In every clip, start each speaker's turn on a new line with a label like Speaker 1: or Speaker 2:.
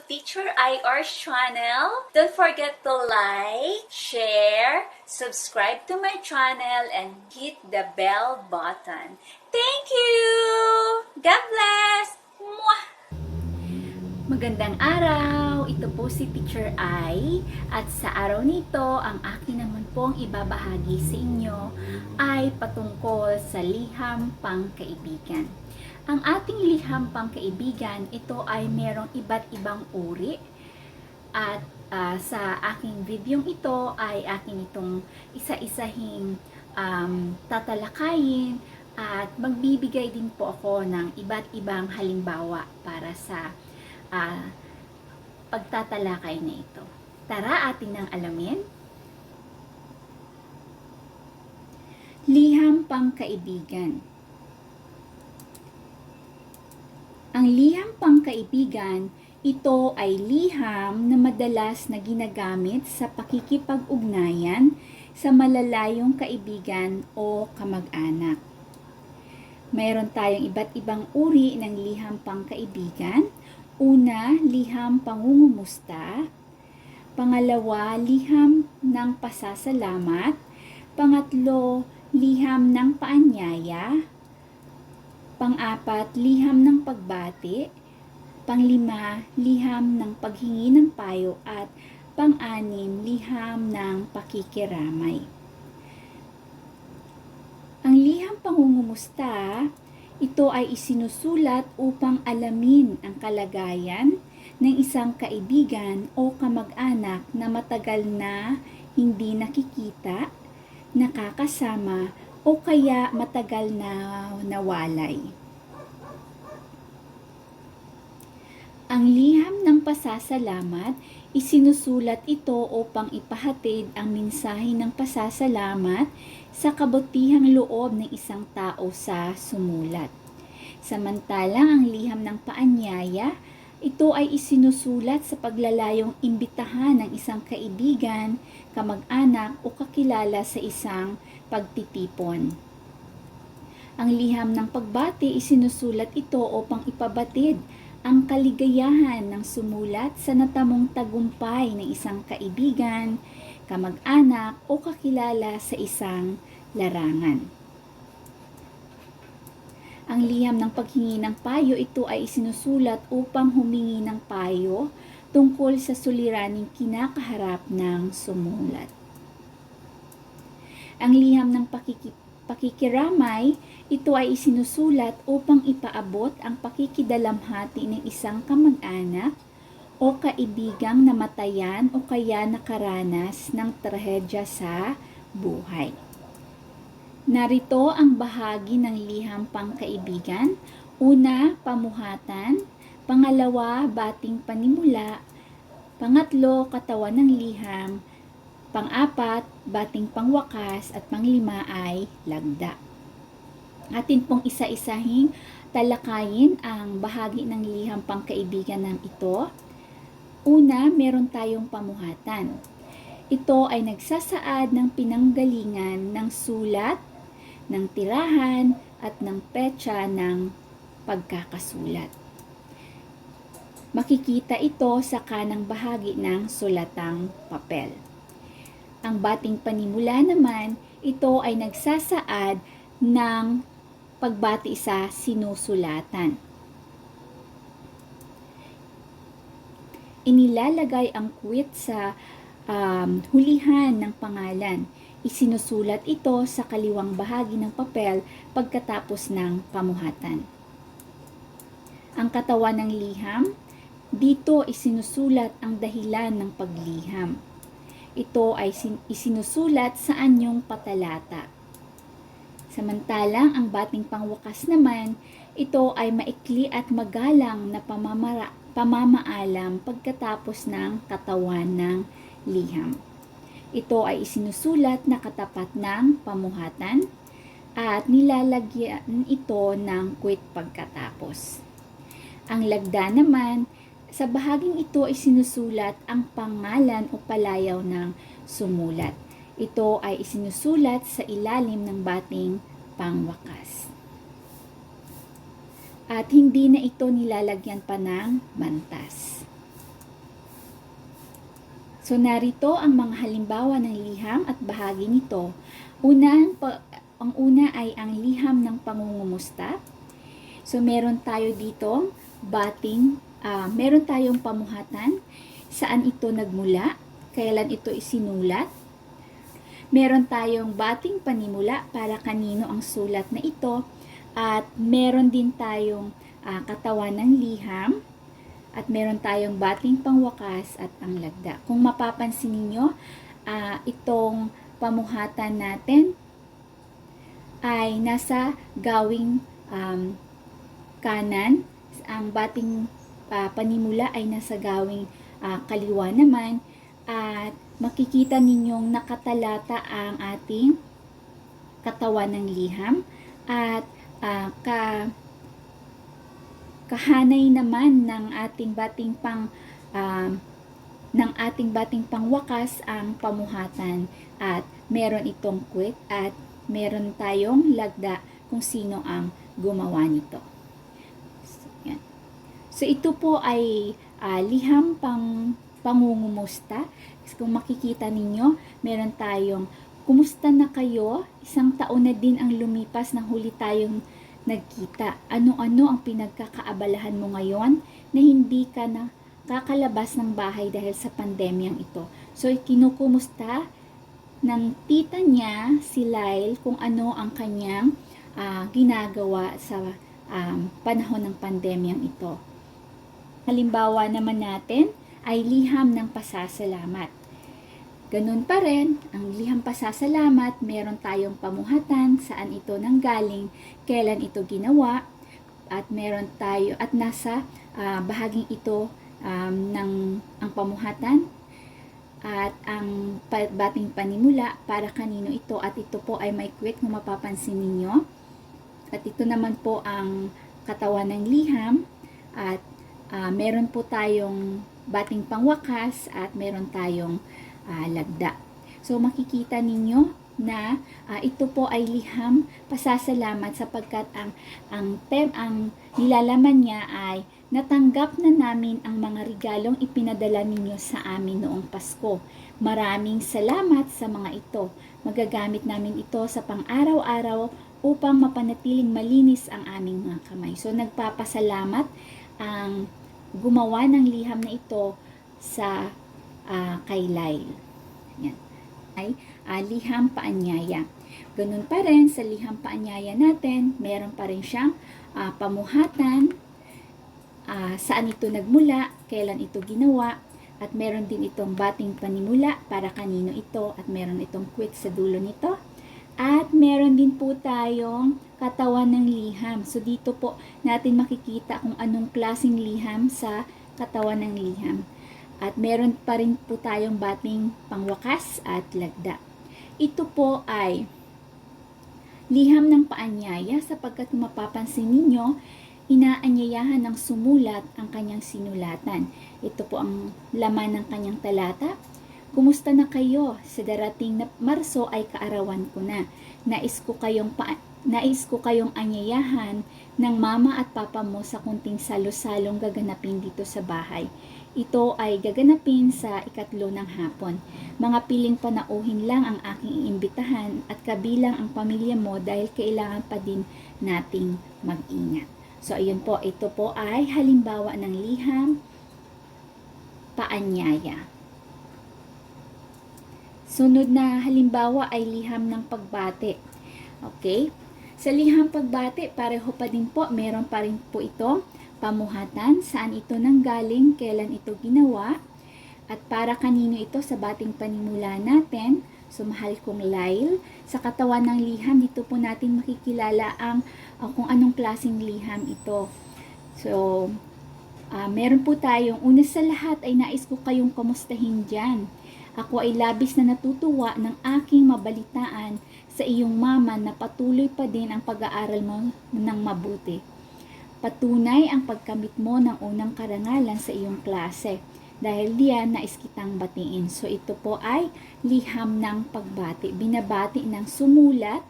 Speaker 1: Teacher IR's channel. Don't forget to like, share, subscribe to my channel, and hit the bell button. Thank you! God bless! Mwah! Magandang araw! Ito po si Teacher I at sa araw nito ang akin naman pong ibabahagi sa inyo ay patungkol sa liham pangkaibigan. Ang ating liham pangkaibigan, ito ay merong iba't ibang uri at sa aking video ito ay akin itong isa-isahing tatalakayin at magbibigay din po ako ng iba't ibang halimbawa para sa pagtatalakay na ito. Tara atin nang alamin. Liham pangkaibigan. Ang liham pangkaibigan, ito ay liham na madalas na ginagamit sa pakikipag-ugnayan sa malalayong kaibigan o kamag-anak. Mayroon tayong iba't ibang uri ng liham pangkaibigan. Una, liham pangungumusta. Pangalawa, liham ng pasasalamat. Pangatlo, liham ng paanyaya. Pang-apat, liham ng pagbati. Panglima, liham ng paghingi ng payo. At pang-anim, liham ng pakikiramay. Ang liham pangungumusta, ito ay isinusulat upang alamin ang kalagayan ng isang kaibigan o kamag-anak na matagal na hindi nakikita, nakakasama, o kaya matagal na nawalay. Ang liham ng pasasalamat, isinusulat ito upang ipahatid ang mensahe ng pasasalamat sa kabutihang loob ng isang tao sa sumulat. Samantalang ang liham ng paanyaya, ito ay isinusulat sa paglalayong imbitahan ng isang kaibigan, kamag-anak o kakilala sa isang pagtitipon. Ang liham ng pagbati, isinusulat ito upang ipabatid ang kaligayahan ng sumulat sa natamong tagumpay ng isang kaibigan, kamag-anak o kakilala sa isang larangan. Ang liham ng paghingi ng payo, ito ay isinusulat upang humingi ng payo tungkol sa suliraning kinakaharap ng sumulat. Ang liham ng pakikiramay, ito ay isinusulat upang ipaabot ang pakikidalamhati ng isang kamag-anak o kaibigang namatayan o kaya nakaranas ng trahedya sa buhay. Narito ang bahagi ng liham pangkaibigan. Una, pamuhatan. Pangalawa, bating panimula. Pangatlo, katawan ng liham. Pang-apat, bating pangwakas. At panglima ay lagda. Atin pong isa-isahing talakayin ang bahagi ng liham pangkaibigan ng ito. Una, meron tayong pamuhatan. Ito ay nagsasaad ng pinanggalingan ng sulat, ng tirahan, at ng petsa ng pagkakasulat. Makikita ito sa kanang bahagi ng sulatang papel. Ang bating panimula naman, ito ay nagsasaad ng pagbati sa sinusulatan. Inilalagay ang quote sa hulihan ng pangalan. Isinusulat ito sa kaliwang bahagi ng papel pagkatapos ng pamuhatan. Ang katawan ng liham, dito isinusulat ang dahilan ng pagliham. Ito ay isinusulat sa anyong patalata. Samantalang ang bating pangwakas naman, ito ay maikli at magalang na pamamaalam pagkatapos ng katawan ng liham. Ito ay isinusulat na katapat ng pamuhatan at nilalagyan ito ng quote pagkatapos. Ang lagda naman, sa bahaging ito ay sinusulat ang pangalan o palayaw ng sumulat. Ito ay isinusulat sa ilalim ng bating pangwakas. At hindi na ito nilalagyan pa ng bantas. So narito ang mga halimbawa ng liham at bahagi nito. Ang una ay ang liham ng pangungumusta. So meron tayo dito meron tayong pamuhatan, saan ito nagmula, kailan ito isinulat. Meron tayong bating panimula para kanino ang sulat na ito, at meron din tayong katawan ng liham, at meron tayong bating pangwakas at ang lagda. Kung mapapansin ninyo, itong pamuhatan natin ay nasa gawing kanan. Ang bating panimula ay nasa gawing kaliwa naman, at makikita ninyong nakatalata ang ating katawan ng liham, at kahanay naman ng ating bating pangwakas ang pamuhatan, at meron itong quit at meron tayong lagda kung sino ang gumawa nito. So ito po ay liham pangungumusta. Kung makikita ninyo, meron tayong kumusta na kayo? Isang taon na din ang lumipas nang huli tayong nagkita. Ano-ano ang pinagkakaabalahan mo ngayon na hindi ka na kakalabas ng bahay dahil sa pandemyang ito? So kinukumusta ng tita niya, si Lyle, kung ano ang kanyang ginagawa sa panahon ng pandemyang ito. Halimbawa naman natin ay liham ng pasasalamat. Ganun pa rin, ang liham pasasalamat, meron tayong pamuhatan, saan ito nanggaling, kailan ito ginawa, at meron tayo, at nasa bahaging ito ng ang pamuhatan, at ang bating panimula para kanino ito, at ito po ay may quit kung mapapansin ninyo. At ito naman po ang katawan ng liham, at meron po tayong bating pangwakas at meron tayong lagda. So makikita ninyo na ito po ay liham pasasalamat, sapagkat ang nilalaman niya ay natanggap na namin ang mga regalong ipinadala ninyo sa amin noong Pasko. Maraming salamat sa mga ito. Magagamit namin ito sa pang-araw-araw upang mapanatiling malinis ang aming mga kamay. So nagpapasalamat ang gumawa ng liham na ito sa kay Lyle. Yan. Ay liham paanyaya. Ganun pa rin sa liham paanyaya natin, meron pa rin siyang pamuhatan, saan ito nagmula, kailan ito ginawa, at meron din itong bating panimula para kanino ito, at meron itong quit sa dulo nito. At meron din po tayong katawan ng liham. So dito po natin makikita kung anong klaseng liham sa katawan ng liham. At meron pa rin po tayong bating pangwakas at lagda. Ito po ay liham ng paanyaya, sapagkat mapapansin ninyo, inaanyayahan ng sumulat ang kanyang sinulatan. Ito po ang laman ng kanyang talata. Kumusta na kayo? Sa darating na Marso ay kaarawan ko na. Nais ko kayong anyayahan ng mama at papa mo sa kunting salo-salong gaganapin dito sa bahay. Ito ay gaganapin sa 3 ng hapon. Mga piling panauhin lang ang aking iimbitahan, at kabilang ang pamilya mo, dahil kailangan pa din nating mag-ingat. So ayun po, ito po ay halimbawa ng liham paanyaya. Sunod na halimbawa ay liham ng pagbati. Okay? Sa liham pagbati, pareho pa din po, meron pa rin po ito pamuhatan, saan ito nanggaling, kailan ito ginawa, at para kanino ito sa bating panimula natin. So mahal kong Lyle, sa katawan ng liham, dito po natin makikilala kung anong klaseng liham ito. So meron po tayong, una sa lahat ay nais ko kayong kamustahin dyan. Ako ay labis na natutuwa ng aking mabalitaan sa iyong mama na patuloy pa din ang pag-aaral mo ng mabuti. Patunay ang pagkamit mo ng unang karangalan sa iyong klase. Dahil diyan nais kitang batiin. So ito po ay liham ng pagbati. Binabati ng sumulat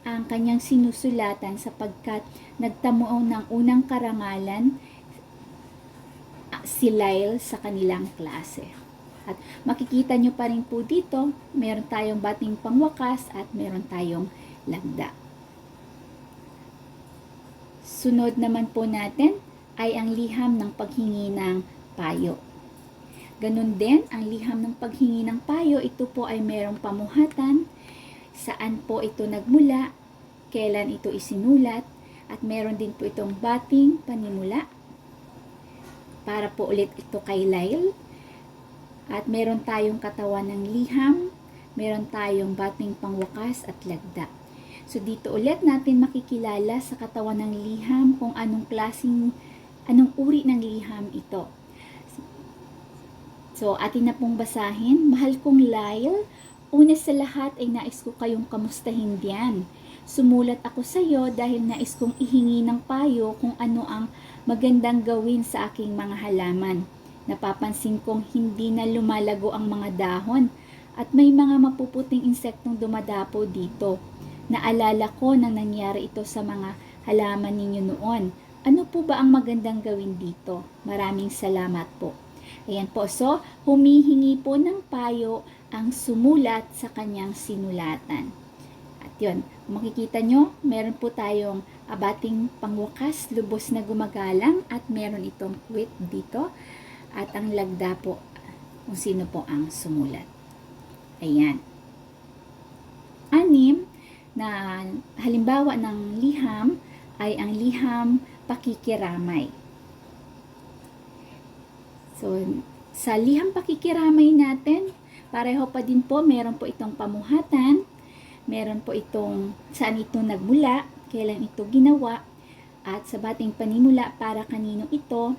Speaker 1: ang kanyang sinusulatan, sapagkat nagtamo ng unang karangalan si Lyle sa kanilang klase. At makikita nyo pa rin po dito, meron tayong bating pangwakas at meron tayong lagda. Sunod naman po natin ay ang liham ng paghingi ng payo. Ganun din, ang liham ng paghingi ng payo, ito po ay merong pamuhatan, saan po ito nagmula, kailan ito isinulat, at meron din po itong bating panimula, para po ulit ito kay Lyle. At meron tayong katawan ng liham, meron tayong bating pangwakas at lagda. So dito ulit natin makikilala sa katawan ng liham kung anong uri ng liham ito. So, atin na pong basahin. Mahal kong Lyle, una sa lahat ay nais ko kayong kamustahin diyan. Sumulat ako sa iyo dahil nais kong ihingi ng payo kung ano ang magandang gawin sa aking mga halaman. Napapansin kong hindi na lumalago ang mga dahon at may mga mapuputing insektong dumadapo dito. Naalala ko nang nangyari ito sa mga halaman ninyo noon. Ano po ba ang magandang gawin dito? Maraming salamat po. Ayan po. So, humihingi po ng payo ang sumulat sa kanyang sinulatan. At yun, makikita nyo, meron po tayong bating pangwakas, lubos na gumagalang, at meron itong quit dito. At ang lagda po, kung sino po ang sumulat. Ayan. 6 na halimbawa ng liham ay ang liham pakikiramay. So, sa liham pakikiramay natin, pareho pa din po, meron po itong pamuhatan, meron po itong saan ito nagmula, kailan ito ginawa, at sa bating panimula para kanino ito.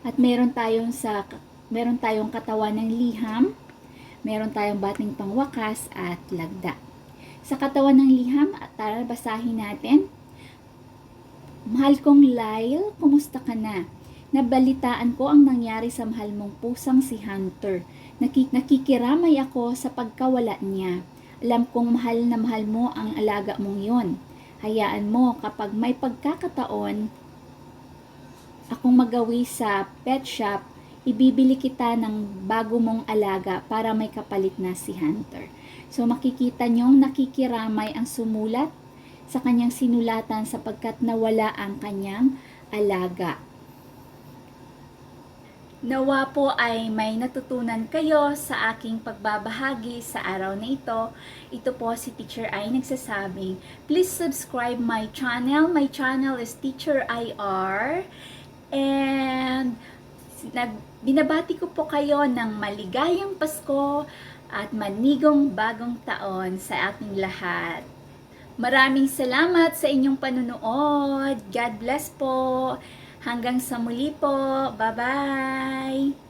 Speaker 1: At meron tayong katawan ng liham, meron tayong bating pangwakas at lagda. Sa katawan ng liham, tara basahin natin. Mahal kong Lyle, kumusta ka na? Nabalitaan ko ang nangyari sa mahal mong pusang si Hunter. Nakikiramay ako sa pagkawala niya. Alam kong mahal na mahal mo ang alaga mong yon. Hayaan mo kapag may pagkakataon akong magawi sa pet shop, ibibili kita ng bago mong alaga para may kapalit na si Hunter. So makikita nyong nakikiramay ang sumulat sa kanyang sinulatan sapagkat nawala ang kanyang alaga. Nawa po ay may natutunan kayo sa aking pagbabahagi sa araw na ito. Ito po si Teacher Ai nagsasabing, please subscribe my channel. My channel is Teacher IR. And binabati ko po kayo ng maligayang Pasko at manigong bagong taon sa ating lahat. Maraming salamat sa inyong panunood. God bless po. Hanggang sa muli po. Bye-bye!